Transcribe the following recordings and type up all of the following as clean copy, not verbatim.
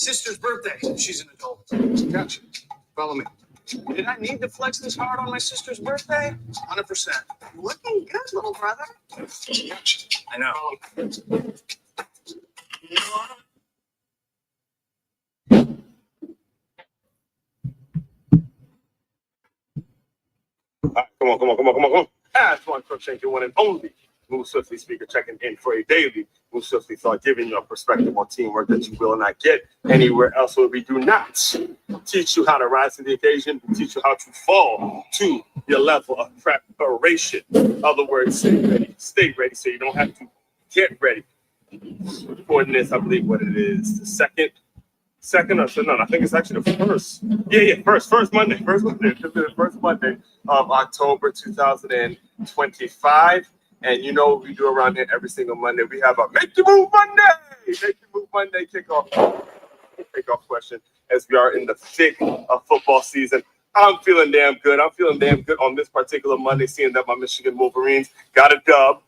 sister's birthday. She's an adult. Gotcha. Follow me. Did I need to flex this hard on my sister's birthday? 100%. Looking good, little brother. Gotcha. I know. Come on. That's one Crookshank, your one and only Move Swiftly speaker checking in for a daily Move Swiftly thought, giving you a perspective on teamwork that you will not get anywhere else where we do not teach you how to rise to the occasion, we teach you how to fall to your level of preparation. In other words, stay ready so you don't have to get ready. Recording this, I believe what it is, the second or so, no, I think it's actually the first. First Monday. This is the first Monday of October 2025. And you know what we do around here every single Monday. We have a Make Your Move Monday! Make Your Move Monday kickoff question as we are in the thick of football season. I'm feeling damn good. On this particular Monday, seeing that my Michigan Wolverines got a dub.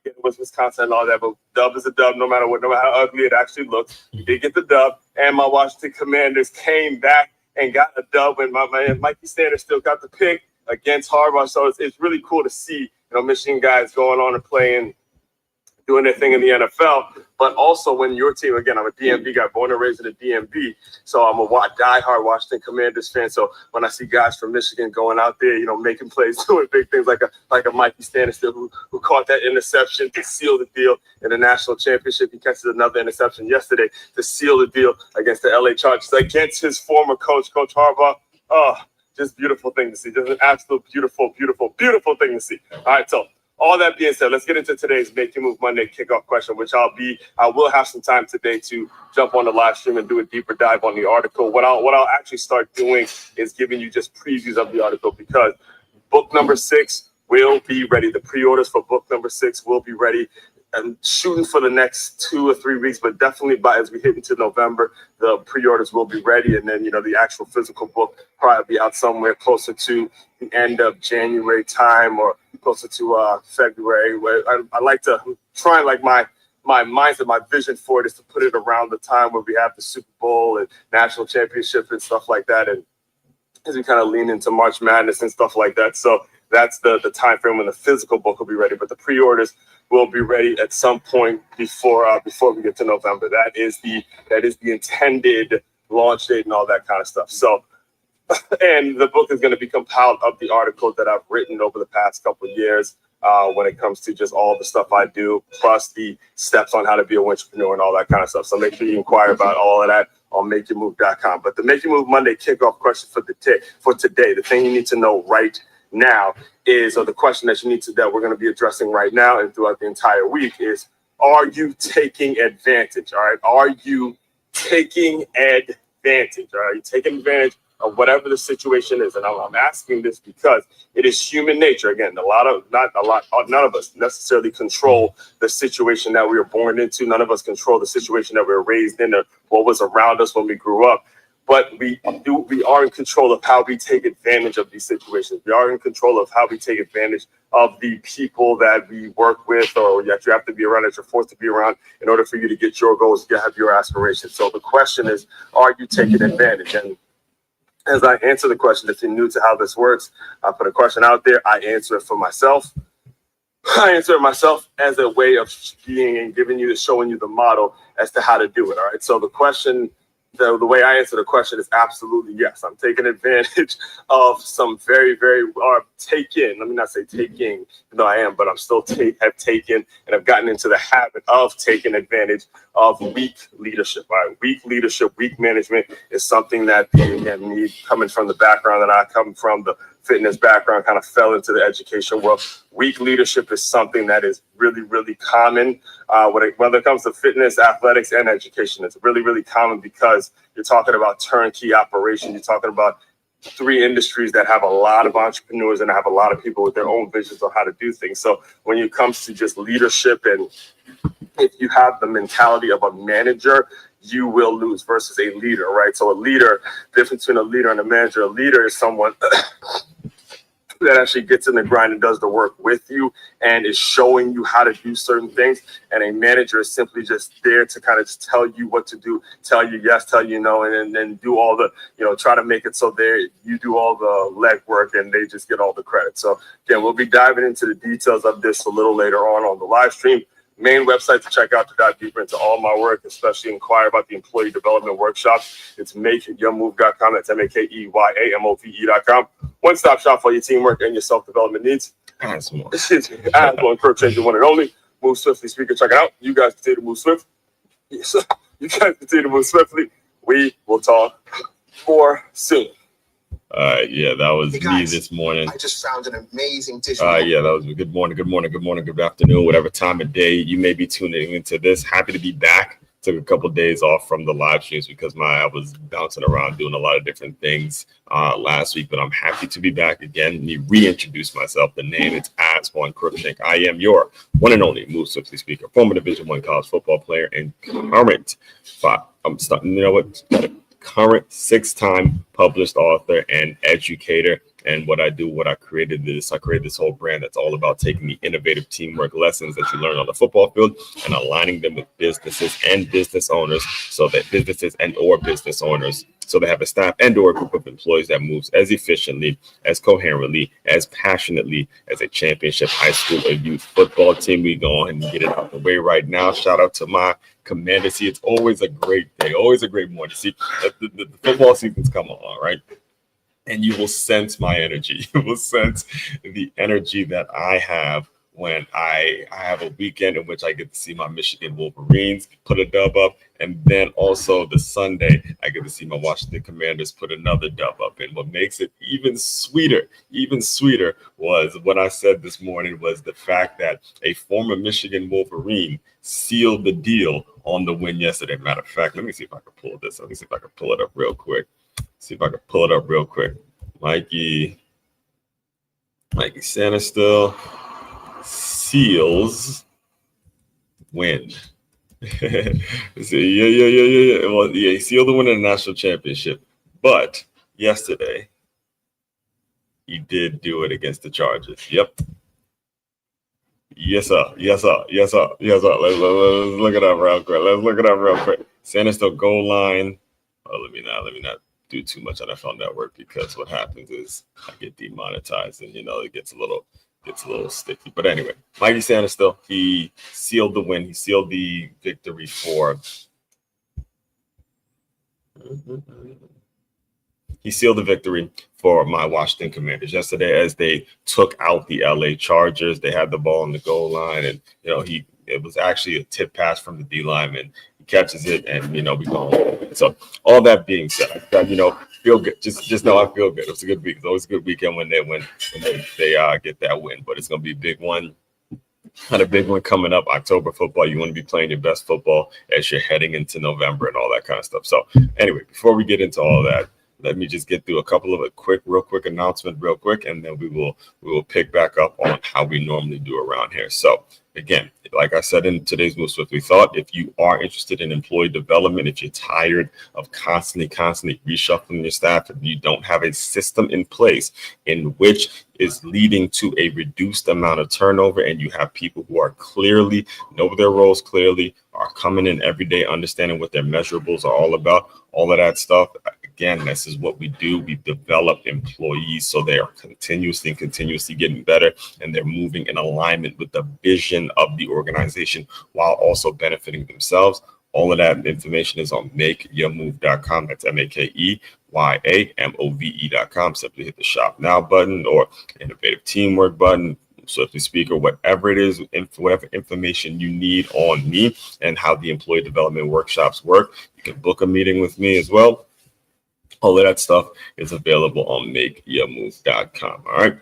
It was Wisconsin and all that, but dub is a dub no matter how ugly it actually looks. We did get the dub, and my Washington Commanders came back and got a dub when my man Mikey Sanders still got the pick against Harbaugh. So it's really cool to see, Michigan guys going on and playing, doing their thing in the NFL, but also when your team, again, I'm a DMV guy, born and raised in the DMV, so I'm a diehard Washington Commanders fan. So when I see guys from Michigan going out there, making plays, doing big things like a Mikey Stanislaw who caught that interception to seal the deal in the national championship. He catches another interception yesterday to seal the deal against the LA Chargers, against his former coach, Coach Harbaugh. Oh, just beautiful thing to see. Just an absolute beautiful thing to see. All right, so all that being said, let's get into today's Make Your Move Monday kickoff question, which I will have some time today to jump on the live stream and do a deeper dive on the article. What I'll actually start doing is giving you just previews of the article, because book number 6 will be ready. The pre-orders for book number 6 will be ready. I'm shooting for the next 2 or 3 weeks, but definitely as we hit into November, the pre-orders will be ready. And then, the actual physical book probably be out somewhere closer to the end of January time or closer to February. Where I like to try, like my mindset, my vision for it is to put it around the time where we have the Super Bowl and national championship and stuff like that. And as we kind of lean into March Madness and stuff like that. So that's the time frame when the physical book will be ready, but the pre-orders will be ready at some point before we get to November. That is the intended launch date and all that kind of stuff. So, and the book is going to be compiled of the articles that I've written over the past couple of years when it comes to just all the stuff I do, plus the steps on how to be a entrepreneur and all that kind of stuff. So make sure you inquire about all of that on MakeYourMove.com. But the Make Your Move Monday kickoff question for today, the thing you need to know right now is, or the question that we're going to be addressing right now and throughout the entire week is, are you taking advantage? All right. Are you taking advantage? All right. Are you taking advantage of whatever the situation is? And I'm asking this because it is human nature. Again, none of us necessarily control the situation that we were born into. None of us control the situation that we were raised in or what was around us when we grew up. But we are in control of how we take advantage of these situations. We are in control of how we take advantage of the people that we work with, or that you have to be around, that you're forced to be around in order for you to get your goals, to have your aspirations. So the question is, are you taking advantage? And as I answer the question, if you're new to how this works, I put a question out there. I answer it for myself. I answer it myself as a way of being and showing you the model as to how to do it. All right. So the question, the way I answer the question is absolutely yes. I'm taking advantage of some very, very, let me not say taking, though I am, but I'm still have taken and have gotten into the habit of taking advantage of weak leadership. Right? Weak leadership, weak management is something that, again, me coming from the background that I come from, the fitness background, kind of fell into the education world. Weak leadership is something that is really, really common when it comes to fitness, athletics, and education. It's really, really common because you're talking about turnkey operation. You're talking about 3 industries that have a lot of entrepreneurs and have a lot of people with their own visions on how to do things. So when it comes to just leadership, and if you have the mentality of a manager, you will lose versus a leader, right? So a leader, difference between a leader and a manager. A leader is someone that actually gets in the grind and does the work with you and is showing you how to do certain things. And a manager is simply just there to kind of just tell you what to do, tell you yes, tell you no, and then do all the, try to make it so you do all the legwork and they just get all the credit. So again, we'll be diving into the details of this a little later on the live stream. Main website to check out to dive deeper into all my work, especially inquire about the employee development workshops. It's makeyourmove.com. That's MakeYaMove.com. One-stop shop for your teamwork and your self-development needs. As one Kirk Change, the one and only. Move swiftly, speaker. Check it out. You guys continue to move swift. Yes, you guys continue to move swiftly. We will talk more soon. Yeah, that was Hey me guys, this morning. I just found an amazing tissue. Yeah, that was good morning, good afternoon, whatever time of day you may be tuning into this. Happy to be back. Took a couple of days off from the live streams because I was bouncing around doing a lot of different things last week, but I'm happy to be back again. Let me reintroduce myself. The name is Aswan Crookshank. I am your one and only Move Swiftly speaker, former Division I college football player, and current current 6-time published author and educator. And I created this whole brand that's all about taking the innovative teamwork lessons that you learn on the football field and aligning them with businesses and business owners so they have a staff and or a group of employees that moves as efficiently, as coherently, as passionately as a championship high school or youth football team. We go on and get it out the way right now. Shout out to my Commanders. It's always a great day, always a great morning. See, the football season's come on, right? And you will sense my energy. You will sense the energy that I have when I have a weekend in which I get to see my Michigan Wolverines put a dub up. And then also the Sunday, I get to see my Washington Commanders put another dub up. And what makes it even sweeter was what I said this morning was the fact that a former Michigan Wolverine sealed the deal on the win yesterday. Matter of fact, let me see if I can pull this. Let me see if I can pull it up real quick. Mikey Sanistill seals win. Yeah. Well, he sealed the win in the national championship. But yesterday, he did do it against the Chargers. Yep. Yes, sir. Let's look it up real quick. Sanistill goal line. Oh, let me not do too much on NFL Network because what happens is I get demonetized and it gets a little sticky. But anyway, Mikey Sanistill, he sealed the win. He sealed the victory for my Washington Commanders yesterday as they took out the LA Chargers. They had the ball on the goal line, and it was actually a tip pass from the D lineman. He catches it, and we go. So all that being said, I feel good. Just know I feel good. It was a good week. It's always a good weekend when they get that win. But it's gonna be a big one. Had a big one coming up, October football. You want to be playing your best football as you're heading into November and all that kind of stuff. So anyway, before we get into all that, let me just get through a couple of real quick announcement, and then we will pick back up on how we normally do around here. So again, like I said in today's Move Swiftly Thought, if you are interested in employee development, if you're tired of constantly reshuffling your staff, and you don't have a system in place in which is leading to a reduced amount of turnover, and you have people who are clearly know their roles clearly, are coming in every day, understanding what their measurables are all about, all of that stuff. Again, this is what we do. We develop employees so they are continuously getting better, and they're moving in alignment with the vision of the organization while also benefiting themselves. All of that information is on makeyourmove.com. That's MakeYaMove.com. Simply hit the shop now button or innovative teamwork button, Swiftly Speaker, whatever it is, whatever information you need on me and how the employee development workshops work. You can book a meeting with me as well. All of that stuff is available on makeyourmove.com. All right.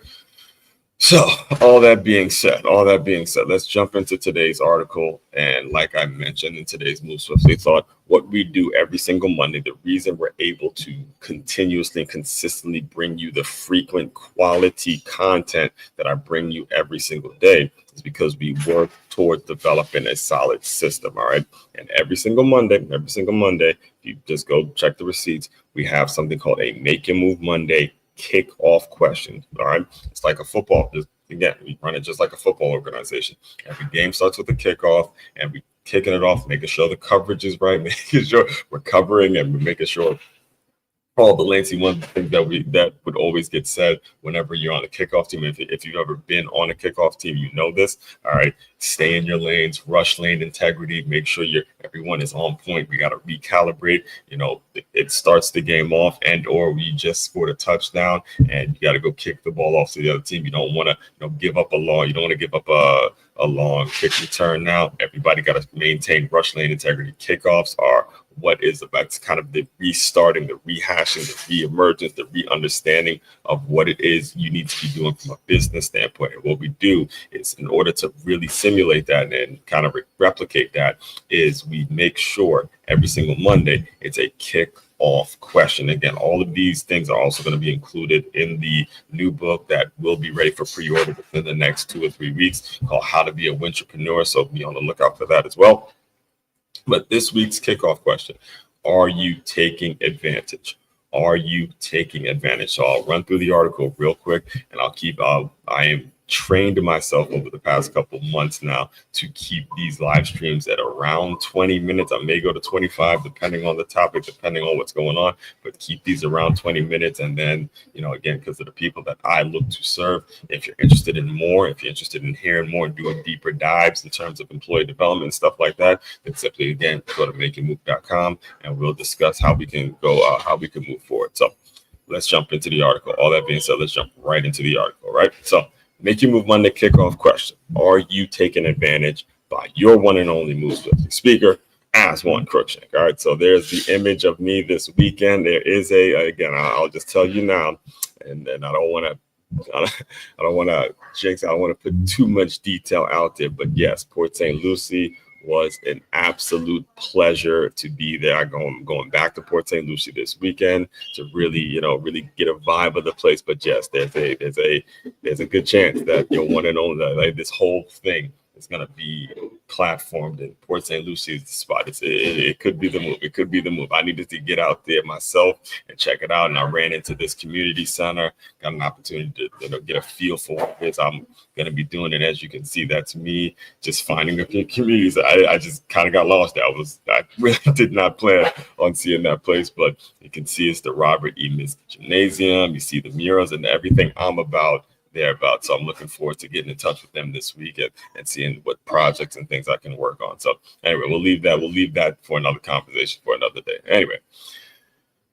So all that being said, let's jump into today's article. And like I mentioned in today's Move Swiftly Thought, what we do every single Monday, the reason we're able to continuously and consistently bring you the frequent quality content that I bring you every single day is because we work towards developing a solid system. All right. And every single Monday, if you just go check the receipts, we have something called a Make Your Move Monday kickoff questions. All right. It's like a football. Again, we run it just like a football organization. Every game starts with a kickoff, and we kicking it off, making sure the coverage is right, making sure we're covering, and we're making sure all the lanes. One of the things that would always get said whenever you're on a kickoff team, if you've ever been on a kickoff team, you know this. All right, stay in your lanes, rush lane integrity, make sure everyone is on point. We got to recalibrate. It starts the game off, and or we just scored a touchdown, and you got to go kick the ball off to the other team. You don't want to give up a long. You don't want to give up a long kick return. Now everybody got to maintain rush lane integrity. Kickoffs are what is about kind of the restarting, the rehashing, the reemergence, the re-understanding of what it is you need to be doing from a business standpoint. And what we do is, in order to really simulate that and kind of replicate that, is we make sure every single Monday it's a kick-off question. Again, all of these things are also going to be included in the new book that will be ready for pre-order within the next 2 or 3 weeks, called How to Be a Wintrepreneur. So be on the lookout for that as well. But this week's kickoff question: are you taking advantage? Are you taking advantage? So I'll run through the article real quick, and I am trained myself over the past couple months now to keep these live streams at around 20 minutes. I may go to 25 depending on the topic, depending on what's going on, but keep these around 20 minutes. And then, again, because of the people that I look to serve, if you're interested in more, if you're interested in hearing more and doing deeper dives in terms of employee development and stuff like that, then simply, again, go to makeitmove.com and we'll discuss how we can move forward. So let's jump into the article. All that being said, let's jump right into the article, right? So Make Your Move Monday kickoff question: are you taking advantage by your one and only Move Swiftly speaker, As One Cruikshank? All right, so there's the image of me this weekend. There is again, I'll just tell you now, and I don't want to jinx. I don't want to put too much detail out there, but yes, Port St. Lucie was an absolute pleasure to be there. I'm going back to Port St. Lucie this weekend to really get a vibe of the place. But yes, there's a good chance that your one and only, like, this whole thing is going to be platformed in Port St. Lucie is the spot. It could be the move. It could be the move. I needed to get out there myself and check it out. And I ran into this community center, got an opportunity to get a feel for what it is I'm going to be doing. And as you can see, that's me just finding a few communities. I just kind of got lost there. I really did not plan on seeing that place, but you can see it's the Robert E. Miske Gymnasium. You see the murals and everything I'm about. Thereabouts. So I'm looking forward to getting in touch with them this week and seeing what projects and things I can work on. So anyway, we'll leave that for another conversation for another day. Anyway,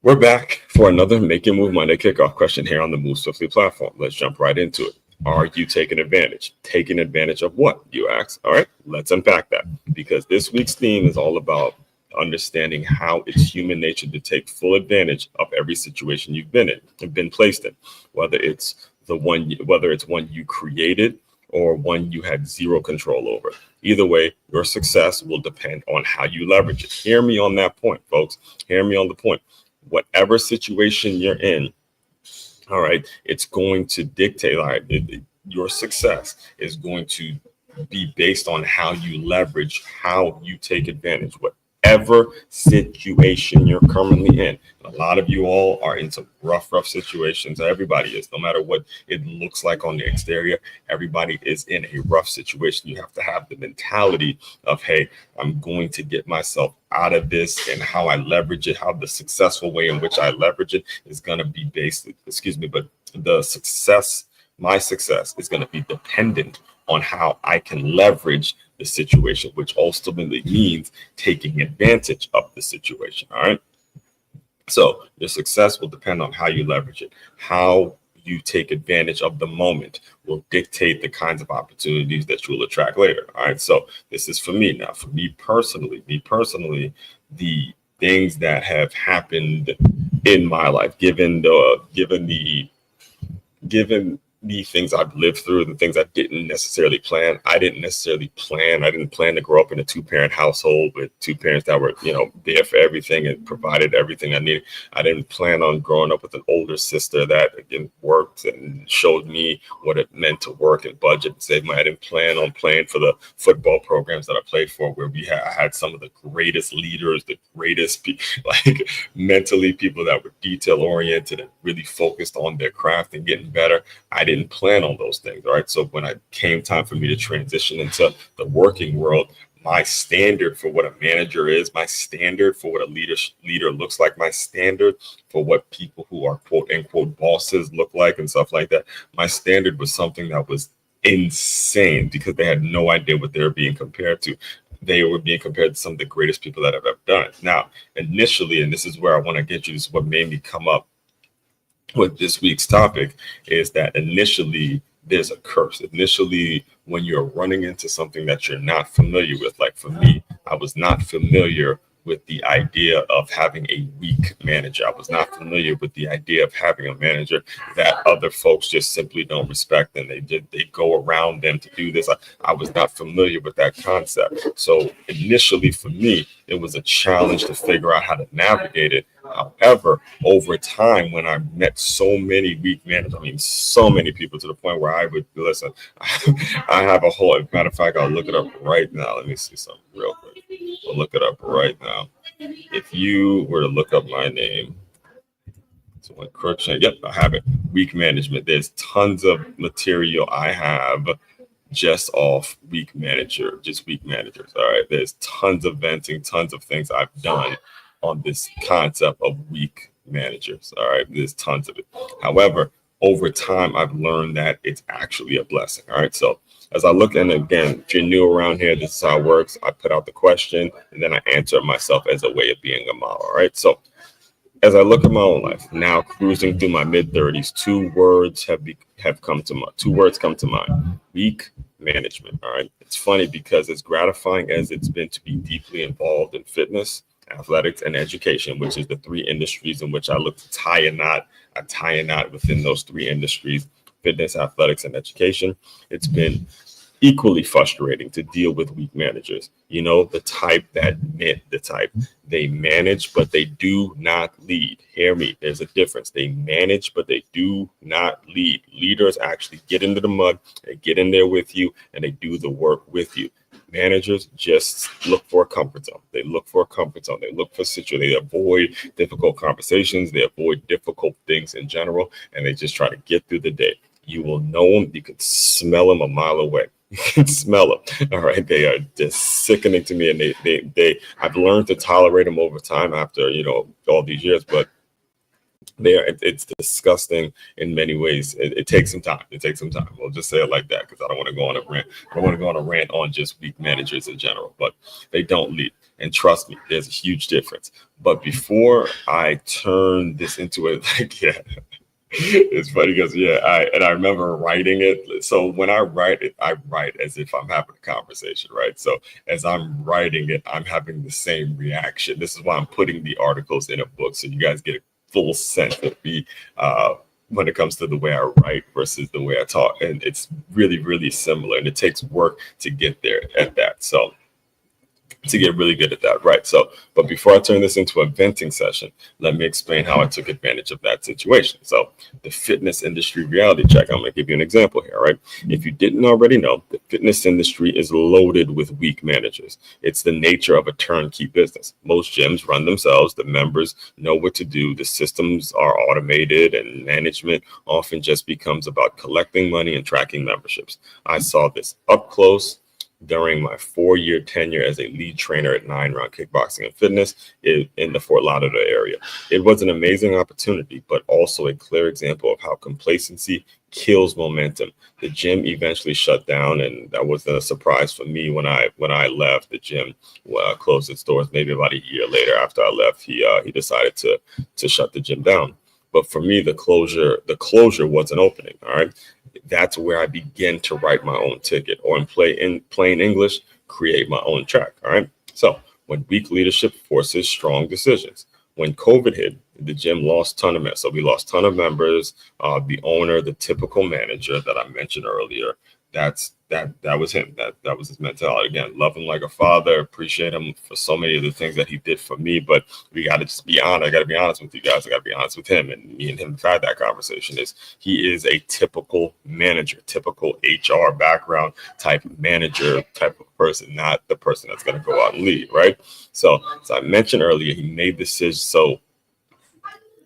we're back for another Make Your Move Monday kickoff question here on the Move Swiftly platform. Let's jump right into it. Are you taking advantage? Taking advantage of what, you ask? All right, let's unpack that, because this week's theme is all about understanding how it's human nature to take full advantage of every situation you've been placed in, whether it's one you created or one you had zero control over. Either way, your success will depend on how you leverage it. Hear me on that point, folks. Hear me on the point. Whatever situation you're in, all right, it's going to dictate, all right, your success is going to be based on how you leverage, how you take advantage, whatever situation you're currently in. A lot of you all are in some rough situations. Everybody is, no matter what it looks like on the exterior, everybody is in a rough situation. You have to have the mentality of, hey, I'm going to get myself out of this, and how I leverage it, how the successful way in which I leverage it is going to be based, but my success is going to be dependent on how I can leverage the situation, which ultimately means taking advantage of the situation. All right. So your success will depend on how you leverage it. How you take advantage of the moment will dictate the kinds of opportunities that you will attract later. All right. So this is for me now. For me personally, the things that have happened in my life, given the things I've lived through, the things I didn't necessarily plan. I didn't plan to grow up in a 2-parent household with 2 parents that were, there for everything and provided everything I needed. I didn't plan on growing up with an older sister that, again, worked and showed me what it meant to work and budget and save money. I didn't plan on playing for the football programs that I played for, where I had some of the greatest leaders, the greatest, mentally people that were detail oriented and really focused on their craft and getting better. I didn't plan on those things. All right. So when it came time for me to transition into the working world, my standard for what a manager is, my standard for what a leader looks like, my standard for what people who are quote unquote bosses look like and stuff like that, my standard was something that was insane, because they had no idea what they were being compared to. They were being compared to some of the greatest people that have ever done it. Now, initially, and this is where I want to get you, this is what made me come up with this week's topic, is that initially there's a curse. Initially, when you're running into something that you're not familiar with, like for me, I was not familiar with the idea of having a weak manager. I was not familiar with the idea of having a manager that other folks just simply don't respect, and they go around them to do this. I was not familiar with that concept. So initially for me, it was a challenge to figure out how to navigate it. However, over time, when I met so many weak managers, so many people, to the point where I would listen, I have a whole, matter of fact, I'll look it up right now. Let me see something real quick. I'll look it up right now. If you were to look up my name, so when Cruikshank, yep, I have it. Weak management. There's tons of material I have just off weak managers. All right. There's tons of venting, tons of things I've done on this concept of weak managers. All right. There's tons of it. However, over time, I've learned that it's actually a blessing. All right. So as I look, and again, if you're new around here, this is how it works. I put out the question and then I answer myself as a way of being a model. All right. So as I look at my own life now, cruising through my mid-30s, 2 words come to mind: weak management. All right. It's funny because as gratifying as it's been to be deeply involved in fitness, athletics, and education, which is the 3 industries in which I look to tie a knot within those 3 industries: fitness, athletics, and education. It's been equally frustrating to deal with weak managers. The type they manage, but they do not lead. Hear me. There's a difference. They manage, but they do not lead. Leaders actually get into the mud, they get in there with you, and they do the work with you. Managers just look for a comfort zone. They look for situation. They avoid difficult conversations. They avoid difficult things in general, and they just try to get through the day. You will know them. You can smell them a mile away. You can smell them. All right. They are just sickening to me. And I've learned to tolerate them over time after, all these years, but it's disgusting in many ways. It takes some time. We'll just say it like that, because I don't want to go on a rant. I don't want to go on a rant on just weak managers in general, but they don't lead. And trust me, there's a huge difference. But before I turn this into it's funny because I remember writing it. So when I write it, I write as if I'm having a conversation, right? So as I'm writing it, I'm having the same reaction. This is why I'm putting the articles in a book, so you guys get a full sense of me when it comes to the way I write versus the way I talk. And it's really, really similar, and it takes work to get there at that. So to get really good at that, right? So, but before I turn this into a venting session, let me explain how I took advantage of that situation. So the fitness industry reality check, I'm going to give you an example here, right? If you didn't already know, the fitness industry is loaded with weak managers. It's the nature of a turnkey business. Most gyms run themselves. The members know what to do. The systems are automated, and management often just becomes about collecting money and tracking memberships. I saw this up close during my 4-year tenure as a lead trainer at 9 Round Kickboxing and Fitness in the Fort Lauderdale area. It was an amazing opportunity, but also a clear example of how complacency kills momentum. The gym eventually shut down, and that wasn't a surprise for me. When I left, the gym closed its doors. Maybe about a year later after I left, he decided to shut the gym down. But for me, the closure was an opening. All right. That's where I began to write my own ticket, or in plain English, create my own track. All right. So when weak leadership forces strong decisions. When COVID hit, The gym lost ton of members. So we lost ton of members. The owner, the typical manager that I mentioned earlier, that was him. That was his mentality. Again, love him like a father, appreciate him for so many of the things that he did for me. But we got to just be honest. I got to be honest with you guys. I got to be honest with him. And me and him have had that conversation. He is a typical manager, typical HR background type manager type of person, not the person that's going to go out and lead, right? So as I mentioned earlier, he made decisions. So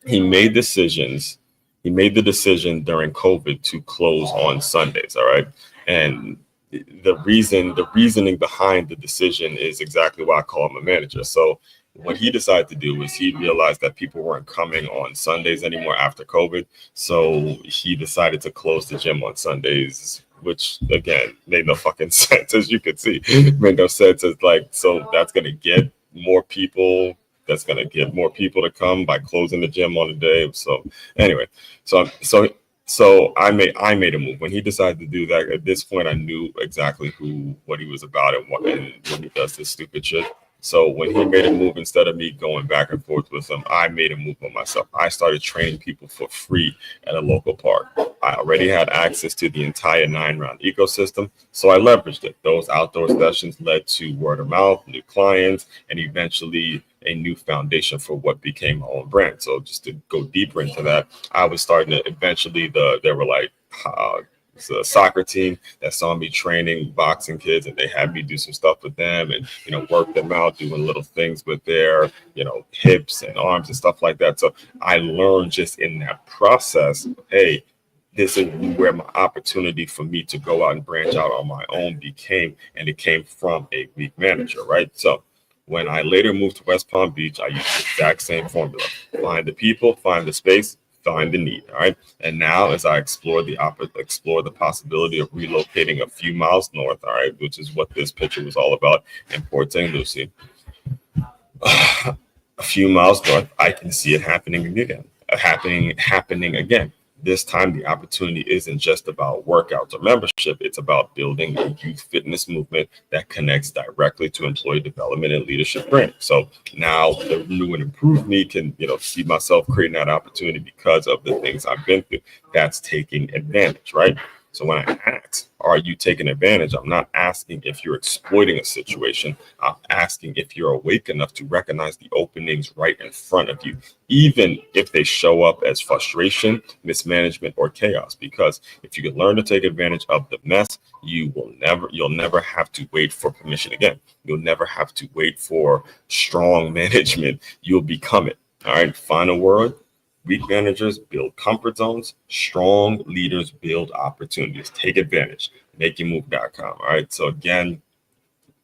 he made decisions. He made the decision during COVID to close on Sundays. All right. And the reasoning behind the decision is exactly why I call him a manager. So what he decided to do was he realized that people weren't coming on Sundays anymore after COVID. So he decided to close the gym on Sundays, which again made no fucking sense, as you could see. Made no sense. It's like, so that's going to get more people. That's going to get more people to come by closing the gym on a day. So anyway, so I made a move. When he decided to do that, at this point, I knew exactly what he was about and when he does this stupid shit. So when he made a move, instead of me going back and forth with him, I made a move on myself. I started training people for free at a local park. I already had access to the entire 9-round ecosystem, so I leveraged it. Those outdoor sessions led to word of mouth, new clients, and eventually a new foundation for what became my own brand. So just to go deeper into that, I was starting to eventually, there were like a soccer team that saw me training boxing kids, and they had me do some stuff with them and, work them out, doing little things with their, hips and arms and stuff like that. So I learned just in that process, hey, this is where my opportunity for me to go out and branch out on my own became, and it came from a weak manager, right? So when I later moved to West Palm Beach, I used the exact same formula: find the people, find the space, find the need. All right. And now, as I explore the possibility of relocating a few miles north, all right, which is what this picture was all about in Port St. Lucie, a few miles north, I can see it happening again. This time, the opportunity isn't just about workouts or membership. It's about building a youth fitness movement that connects directly to employee development and leadership training. So now the new and improved me can, see myself creating that opportunity because of the things I've been through. That's taking advantage, right? So when I ask, are you taking advantage? I'm not asking if you're exploiting a situation. I'm asking if you're awake enough to recognize the openings right in front of you, even if they show up as frustration, mismanagement, or chaos. Because if you can learn to take advantage of the mess, you'll never have to wait for permission again. You'll never have to wait for strong management. You'll become it. All right. Final word. Weak managers build comfort zones. Strong leaders build opportunities. Take advantage. MakeYourMove.com. All right. So again,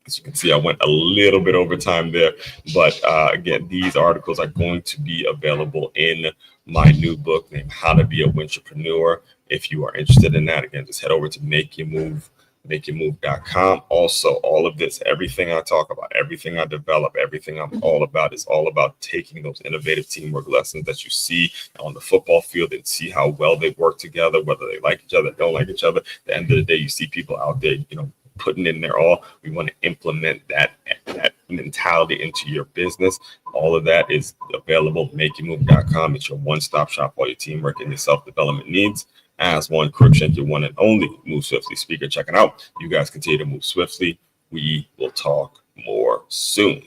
as you can see, I went a little bit over time there. But again, these articles are going to be available in my new book named How to Be a Wintrepreneur. If you are interested in that, again, just head over to MakeYourMove.com. Also, all of this, everything I talk about, everything I develop, everything I'm all about is all about taking those innovative teamwork lessons that you see on the football field and see how well they work together, whether they like each other, don't like each other. At the end of the day, you see people out there, putting in their all. We want to implement that mentality into your business. All of that is available at MakeYourMove.com. It's your one-stop shop for all your teamwork and your self-development needs. As one Cruikshank, your one and only Move Swiftly speaker, checking out. You guys continue to move swiftly. We will talk more soon.